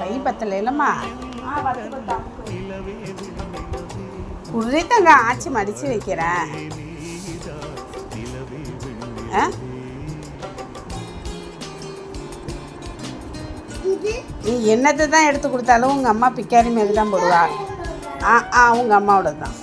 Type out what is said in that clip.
கை பத்தல இல்லம்மா உருளைத்தங்க ஆச்சி மடிச்சு வைக்கிறேன். நீ என்னத்தை தான் எடுத்து கொடுத்தாலும் உங்கள் அம்மா பிக்காரி மாரி தான் போடுவா. உங்கள் அம்மாவோட தான்.